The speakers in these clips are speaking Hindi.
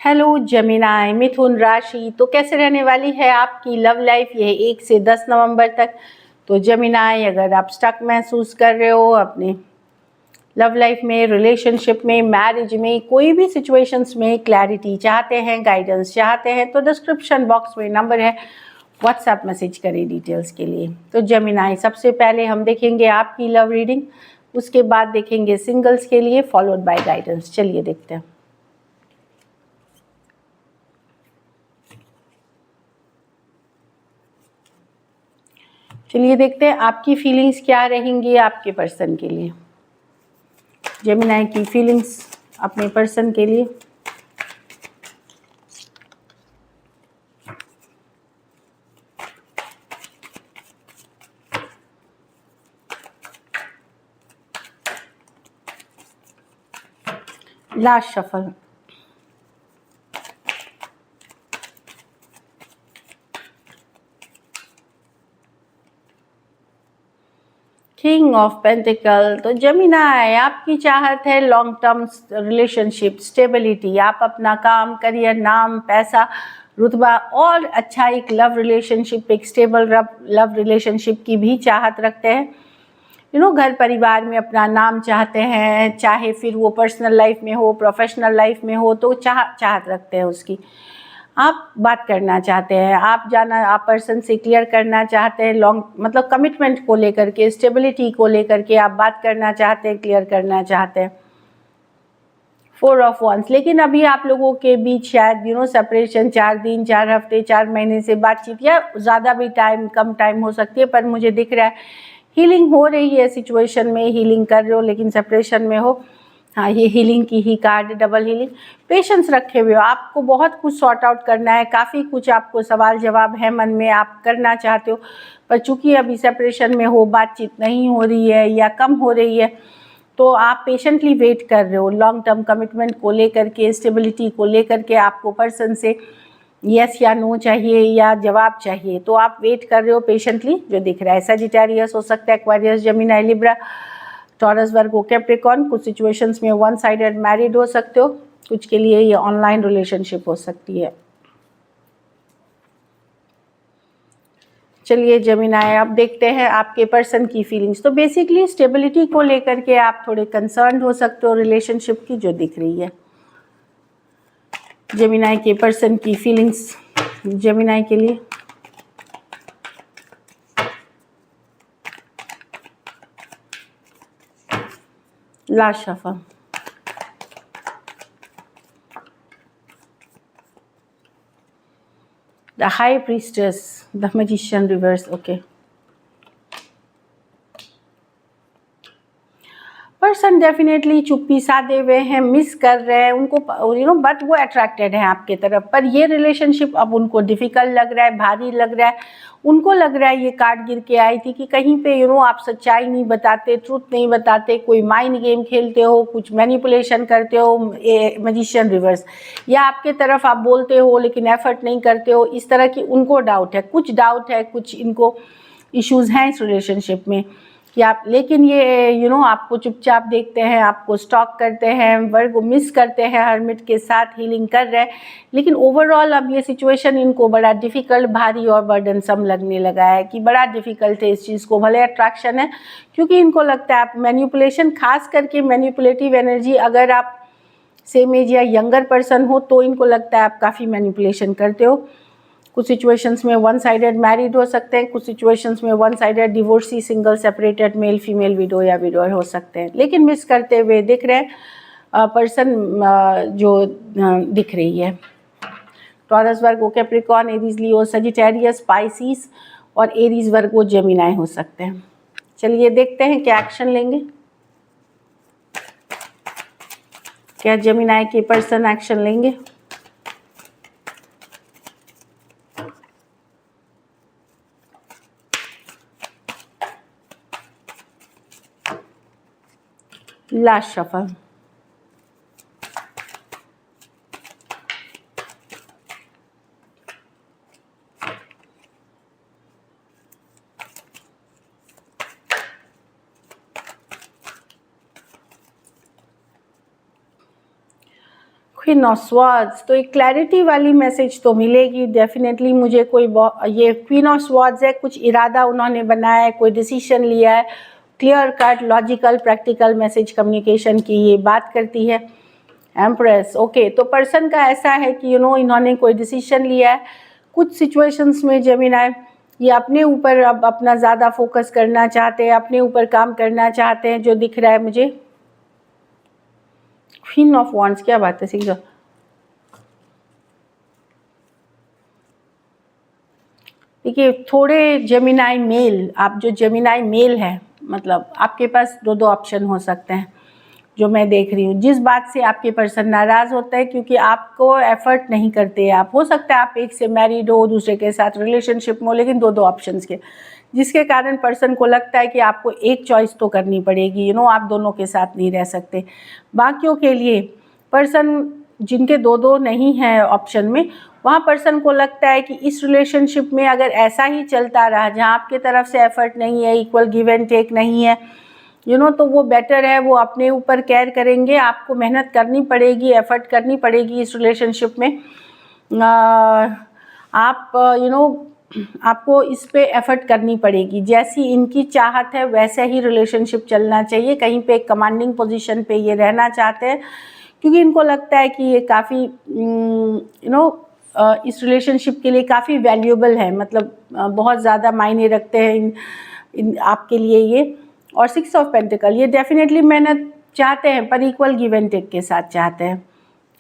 हेलो जेमिनाई मिथुन राशि, तो कैसे रहने वाली है आपकी लव लाइफ ये 1 से 10 नवंबर तक। तो जेमिनाई, अगर आप स्टक महसूस कर रहे हो अपने लव लाइफ में, रिलेशनशिप में, मैरिज में, कोई भी सिचुएशंस में क्लैरिटी चाहते हैं, गाइडेंस चाहते हैं, तो डिस्क्रिप्शन बॉक्स में नंबर है, व्हाट्सएप मैसेज करें डिटेल्स के लिए। तो जेमिनाई, सबसे पहले हम देखेंगे आपकी लव रीडिंग, उसके बाद देखेंगे सिंगल्स के लिए, फॉलोड बाय गाइडेंस। चलिए देखते हैं। चलिए देखते हैं आपकी फीलिंग्स क्या रहेंगी आपके पर्सन के लिए। जेमिनाई की फीलिंग्स अपने पर्सन के लिए। Last shuffle. King of pentacle. तो जेमिनाई, आपकी चाहत है लॉन्ग टर्म रिलेशनशिप, स्टेबिलिटी। आप अपना काम, करियर, नाम, पैसा, रुतबा और अच्छा एक लव रिलेशनशिप, एक स्टेबल लव रिलेशनशिप की भी चाहत रखते हैं। घर परिवार में अपना नाम चाहते हैं, चाहे फिर वो पर्सनल लाइफ में हो, प्रोफेशनल लाइफ में हो, तो चाहत रखते हैं उसकी। आप बात करना चाहते हैं, आप पर्सन से क्लियर करना चाहते हैं, लॉन्ग मतलब कमिटमेंट को लेकर के, स्टेबिलिटी को लेकर के आप बात करना चाहते हैं, क्लियर करना चाहते हैं। 4 ऑफ वंस। लेकिन अभी आप लोगों के बीच शायद सेपरेशन 4 दिन, 4 हफ्ते, 4 महीने से बातचीत, या ज़्यादा भी टाइम, कम टाइम हो सकती है, पर मुझे दिख रहा है हीलिंग हो रही है सिचुएशन में, हीलिंग कर रहे हो, लेकिन सेपरेशन में हो। हाँ, ये हीलिंग की ही कार्ड, डबल हीलिंग। पेशेंस रखे हुए हो, आपको बहुत कुछ सॉर्ट आउट करना है, काफ़ी कुछ आपको सवाल जवाब है मन में, आप करना चाहते हो, पर चूंकि अभी सेपरेशन में हो, बातचीत नहीं हो रही है या कम हो रही है, तो आप पेशेंटली वेट कर रहे हो लॉन्ग टर्म कमिटमेंट को लेकर के, स्टेबिलिटी को लेकर के। आपको पर्सन से यस या नो चाहिए या जवाब चाहिए, तो आप वेट कर रहे हो पेशेंटली, जो दिख रहा है। सजिटेरियस हो सकता है, एक्वेरियस, जेमिनी, लिब्रा, टॉरस, वर्गो, कैप्रिकॉर्न। कुछ सिचुएशंस में वन साइडेड मैरिड हो सकते हो, कुछ के लिए ये ऑनलाइन रिलेशनशिप हो सकती है। चलिए जेमिनी, अब देखते हैं आपके पर्सन की फीलिंग्स। तो बेसिकली स्टेबिलिटी को लेकर के आप थोड़े कंसर्न हो सकते हो रिलेशनशिप की, जो दिख रही है। जेमिनी के पर्सन की फीलिंग्स जेमिनी के लिए। Last shuffle. The High Priestess, the Magician reverse, okay. Person definitely चुप्पी साधे हुए हैं, मिस कर रहे हैं उनको, बट वो अट्रैक्टेड है आपके तरफ। पर ये रिलेशनशिप अब उनको डिफ़िकल्ट लग रहा है, भारी लग रहा है। उनको लग रहा है, ये कार्ड गिर के आई थी, कि कहीं पे आप सच्चाई नहीं बताते, ट्रूथ नहीं बताते, कोई माइंड गेम खेलते हो, कुछ मैनिपुलेशन करते हो, मैजिशियन रिवर्स, या आपके तरफ आप बोलते हो लेकिन एफर्ट नहीं करते हो, इस तरह की उनको डाउट है, कुछ इनको इश्यूज़ हैं इस रिलेशनशिप में कि आप, लेकिन ये आपको चुपचाप देखते हैं, आपको स्टॉक करते हैं, वर्ग मिस करते हैं, हर्मिट के साथ हीलिंग कर रहे हैं। लेकिन ओवरऑल अब ये सिचुएशन इनको बड़ा डिफ़िकल्ट, भारी और बर्डनसम लगने लगा है, कि बड़ा डिफ़िकल्ट है इस चीज़ को। भले अट्रैक्शन है, क्योंकि इनको लगता है आप मैनिपुलेशन, खास करके मैनिपुलेटिव एनर्जी, अगर आप सेम एज या यंगर पर्सन हो तो इनको लगता है आप काफ़ी मैनिपुलेशन करते हो। कुछ सिचुएशंस में वन साइडेड मैरिड हो सकते हैं, कुछ सिचुएशंस में one sided divorcee, single, separated, male female, window या विडोर हो सकते हैं। लेकिन मिस करते हुए दिख रहे हैं पर्सन जो दिख रही है। टॉरस, वर्गो, कैप्रिकॉर्न, एरीज, लियो, सजिटेरियस, स्पाइसीज और एरीज, वर्गो, जेमिनी हो सकते हैं। चलिए देखते हैं क्या एक्शन लेंगे, क्या जेमिनी के पर्सन एक्शन लेंगे। Last shuffle. Queen of swords, तो एक क्लैरिटी वाली मैसेज तो मिलेगी डेफिनेटली मुझे। कोई ये क्वीन ऑफ स्वॉर्ड्स है, कुछ इरादा उन्होंने बनाया है, कोई डिसीजन लिया है, clear cut logical practical message communication की ये बात करती है। एम्प्रेस, ओके, तो पर्सन का ऐसा है कि इन्होंने कोई डिसीजन लिया है। कुछ सिचुएशंस में जेमिनी ये अपने ऊपर अब अपना ज़्यादा फोकस करना चाहते हैं, अपने ऊपर काम करना चाहते हैं, जो दिख रहा है मुझे। क्वीन ऑफ वॉन्ड्स, क्या बात है, सीख जाओ। देखिए, थोड़े जेमिनी मेल, आप जो जेमिनी मेल है, मतलब आपके पास दो दो ऑप्शन हो सकते हैं जो मैं देख रही हूँ। जिस बात से आपके पर्सन नाराज़ होता है क्योंकि आपको एफर्ट नहीं करते आप, हो सकता है आप एक से मैरिड हो, दूसरे के साथ रिलेशनशिप में हो, लेकिन दो दो ऑप्शंस के, जिसके कारण पर्सन को लगता है कि आपको एक चॉइस तो करनी पड़ेगी, आप दोनों के साथ नहीं रह सकते। बाकियों के लिए पर्सन जिनके दो दो नहीं है ऑप्शन में, वहाँ पर्सन को लगता है कि इस रिलेशनशिप में अगर ऐसा ही चलता रहा, जहाँ आपके तरफ से एफर्ट नहीं है, इक्वल गिव एंड टेक नहीं है, तो वो बेटर है, वो अपने ऊपर केयर करेंगे। आपको मेहनत करनी पड़ेगी, एफर्ट करनी पड़ेगी इस रिलेशनशिप में। आप आपको इस पे एफर्ट करनी पड़ेगी। जैसी इनकी चाहत है वैसे ही रिलेशनशिप चलना चाहिए। कहीं पे कमांडिंग पोजीशन पे ये रहना चाहते हैं क्योंकि इनको लगता है कि ये काफ़ी इस रिलेशनशिप के लिए काफ़ी वैल्यूएबल है, मतलब बहुत ज़्यादा मायने रखते हैं इन आपके लिए ये। और 6 ऑफ पेंटिकल, ये डेफिनेटली मेहनत चाहते हैं पर इक्वल गिव एंड टेक के साथ चाहते हैं,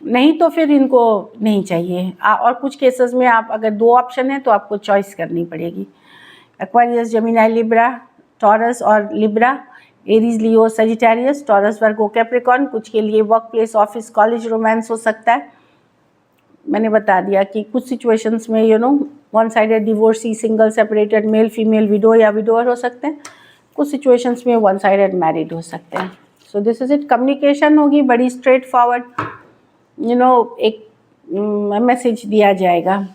नहीं तो फिर इनको नहीं चाहिए। और कुछ केसेस में आप अगर दो ऑप्शन है तो आपको चॉइस करनी पड़ेगी। एक्वेरियस, जेमिनी, लिब्रा, टॉरस और लिब्रा, एरीज, लियो, सजिटेरियस, टॉरस, वर्गो, कैप्रिकॉर्न। कुछ के लिए work place, office, college romance हो सकता है। मैंने बता दिया कि कुछ सिचुएशंस में one sided divorcee, single, separated, male female, window या विडोअर हो सकते हैं। कुछ सिचुएशंस में वन साइडेड मैरिड हो सकते हैं। So this is it. Communication होगी बड़ी स्ट्रेट फॉरवर्ड, एक मैसेज दिया जाएगा।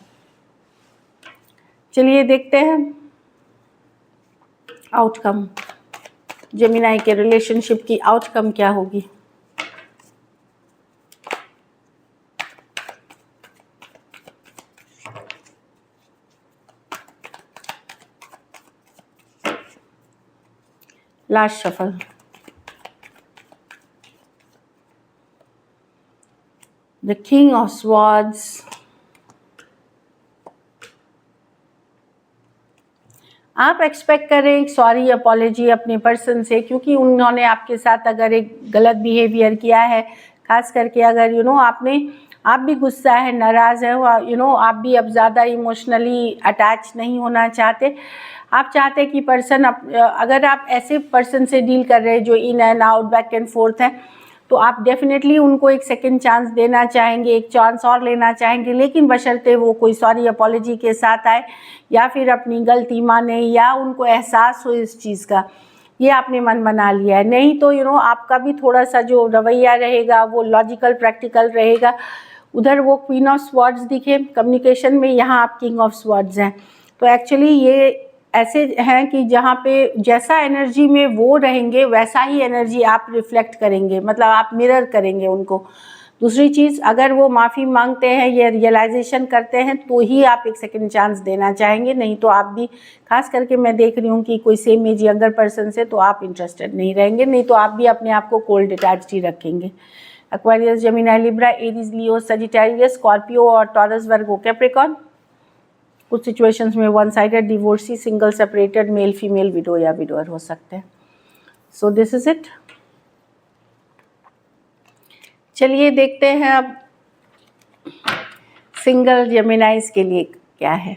चलिए देखते हैं आउटकम, जेमिनी के रिलेशनशिप की आउटकम क्या होगी। Last shuffle, the king of swords, आप एक्सपेक्ट करें एक सॉरी अपॉलॉजी अपने पर्सन से, क्योंकि उन्होंने आपके साथ अगर एक गलत बिहेवियर किया है, खास करके अगर आप भी गुस्सा है, नाराज़ है, आप भी अब ज़्यादा इमोशनली अटैच नहीं होना चाहते। आप चाहते कि पर्सन अगर आप ऐसे पर्सन से डील कर रहे हैं जो in and out, back and fourth है, तो आप डेफिनेटली उनको एक सेकंड चांस देना चाहेंगे, एक चांस और लेना चाहेंगे, लेकिन बशर्ते वो कोई सॉरी अपॉलॉजी के साथ आए या फिर अपनी गलती माने या उनको एहसास हो इस चीज़ का। ये आपने मन बना लिया है, नहीं तो आपका भी थोड़ा सा जो रवैया रहेगा वो लॉजिकल प्रैक्टिकल रहेगा। उधर वो क्वीन ऑफ स्वॉर्ड्स दिखे कम्युनिकेशन में, यहाँ आप किंग ऑफ स्वॉर्ड्स हैं। तो एक्चुअली ये ऐसे हैं कि जहाँ पे जैसा एनर्जी में वो रहेंगे वैसा ही एनर्जी आप रिफ्लेक्ट करेंगे, मतलब आप मिरर करेंगे उनको। दूसरी चीज़, अगर वो माफ़ी मांगते हैं या रियलाइजेशन करते हैं तो ही आप एक सेकंड चांस देना चाहेंगे, नहीं तो आप भी, खास करके मैं देख रही हूँ कि कोई सेम एज यंगर पर्सन से तो आप इंटरेस्टेड नहीं रहेंगे, नहीं तो आप भी अपने आप को कोल्ड डिटैच्ड ही रखेंगे। एक्वेरियस, जेमिनी, लिब्रा, एरीज, लियो, सजिटेरियस, स्कॉर्पियो और टॉरस, वर्गो, कैप्रिकॉर्न। कुछ सिचुएशंस में one sided, divorcee, single, separated, male female, window या विडोअर हो सकते हैं। So this is it. चलिए देखते हैं अब सिंगल जेमिनाइज के लिए क्या है।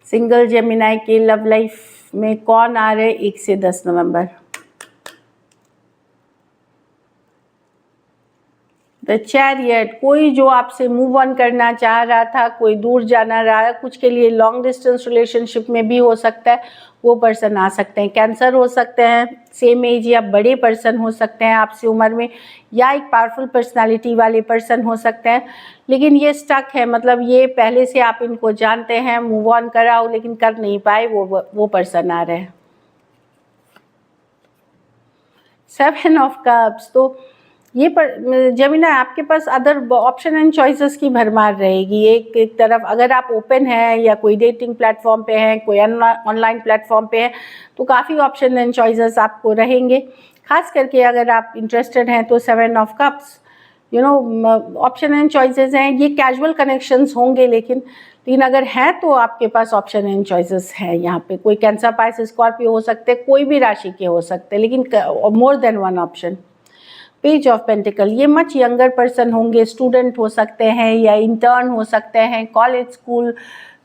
सिंगल जेमिनाई के लव लाइफ में कौन आ रहे 1 से 10 नवंबर। द चैरियट, कोई जो आपसे मूव ऑन करना चाह रहा था, कोई दूर जाना रहा है, कुछ के लिए लॉन्ग डिस्टेंस रिलेशनशिप में भी हो सकता है, वो पर्सन आ सकते हैं। कैंसर हो सकते हैं, सेम एज या बड़े पर्सन हो सकते हैं आपसे उम्र में, या एक पावरफुल पर्सनालिटी वाले पर्सन हो सकते हैं। लेकिन ये स्टक है, मतलब ये पहले से आप इनको जानते हैं, मूव ऑन कराओ लेकिन कर नहीं पाए, वो पर्सन आ रहे हैं। 7 ऑफ कप्स, तो ये पर जेमिनी आपके पास अदर ऑप्शन एंड चॉइसेस की भरमार रहेगी। एक तरफ अगर आप ओपन हैं या कोई डेटिंग प्लेटफॉर्म पे हैं, कोई ऑनलाइन प्लेटफॉर्म पे है, तो काफ़ी ऑप्शन एंड चॉइसेस आपको रहेंगे। खास करके अगर आप इंटरेस्टेड हैं तो 7 of cups option and choices हैं। ये कैजुअल कनेक्शंस होंगे, लेकिन अगर हैं तो आपके पास ऑप्शन एंड चॉइसेस हैं। यहाँ पे कोई कैंसर, पाइसेस, स्कॉर्पियो हो सकते, कोई भी राशि के हो सकते, लेकिन more than one option. Page of pentacle, ये मच यंगर पर्सन होंगे, स्टूडेंट हो सकते हैं या इंटर्न हो सकते हैं, कॉलेज, स्कूल।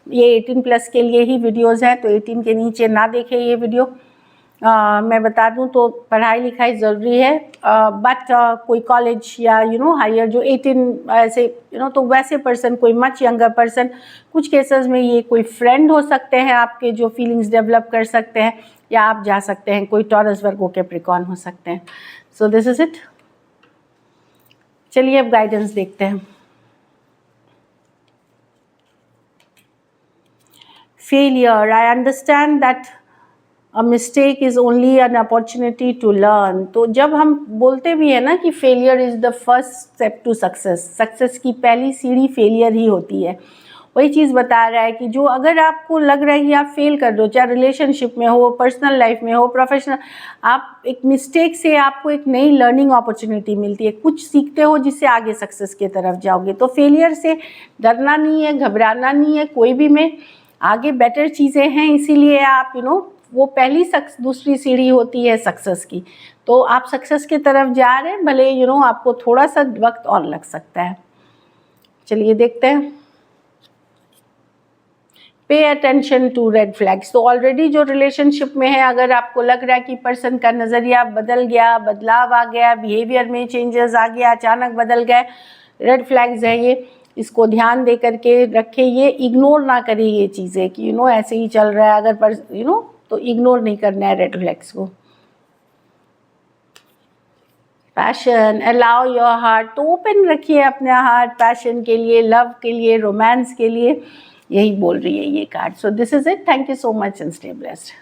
ये 18+ के लिए ही वीडियोस हैं, तो 18 के नीचे ना देखें ये वीडियो। मैं बता दूं तो पढ़ाई लिखाई ज़रूरी है, बट कोई कॉलेज या हायर जो 18 ऐसे तो वैसे पर्सन, कोई मच यंगर पर्सन, कुछ केसेस में ये कोई फ्रेंड हो सकते हैं आपके जो फीलिंग्स डेवलप कर सकते हैं, या आप जा सकते हैं, कोई टॉरस, वर्गो, कैप्रिकॉर्न हो सकते हैं। So this is it. चलिए अब गाइडेंस देखते हैं। Failure, I understand that a mistake is only an opportunity to learn. तो जब हम बोलते भी हैं ना कि failure is the first step to success, success की पहली सीढ़ी फेलियर ही होती है। वही चीज़ बता रहा है कि जो अगर आपको लग रहा है कि आप फेल कर रहे हो, चाहे रिलेशनशिप में हो, पर्सनल लाइफ में हो, प्रोफेशनल, आप एक मिस्टेक से आपको एक नई लर्निंग अपॉर्चुनिटी मिलती है, कुछ सीखते हो जिससे आगे सक्सेस की तरफ जाओगे। तो फेलियर से डरना नहीं है, घबराना नहीं है, कोई भी में आगे बेटर चीज़ें हैं, इसीलिए आप वो पहली दूसरी सीढ़ी होती है सक्सेस की। तो आप सक्सेस की तरफ जा रहे हैं, भले आपको थोड़ा सा वक्त और लग सकता है। चलिए देखते हैं। Pay attention to red flags. तो ऑलरेडी जो रिलेशनशिप में है, अगर आपको लग रहा है कि पर्सन का नज़रिया बदल गया, बदलाव आ गया, बिहेवियर में चेंजेस आ गया, अचानक बदल गए, रेड फ्लैग्स है ये, इसको ध्यान दे करके रखें। ये इग्नोर ना करें ये चीज़ें कि ऐसे ही चल रहा है, अगर तो इग्नोर नहीं करना है रेड फ्लैग्स को। पैशन, अलाउ योर हार्ट, तो ओपन रखिए अपना हार्ट पैशन के लिए, लव के लिए, रोमांस के लिए, यही बोल रही है ये card. So this is it. Thank you so much and stay blessed.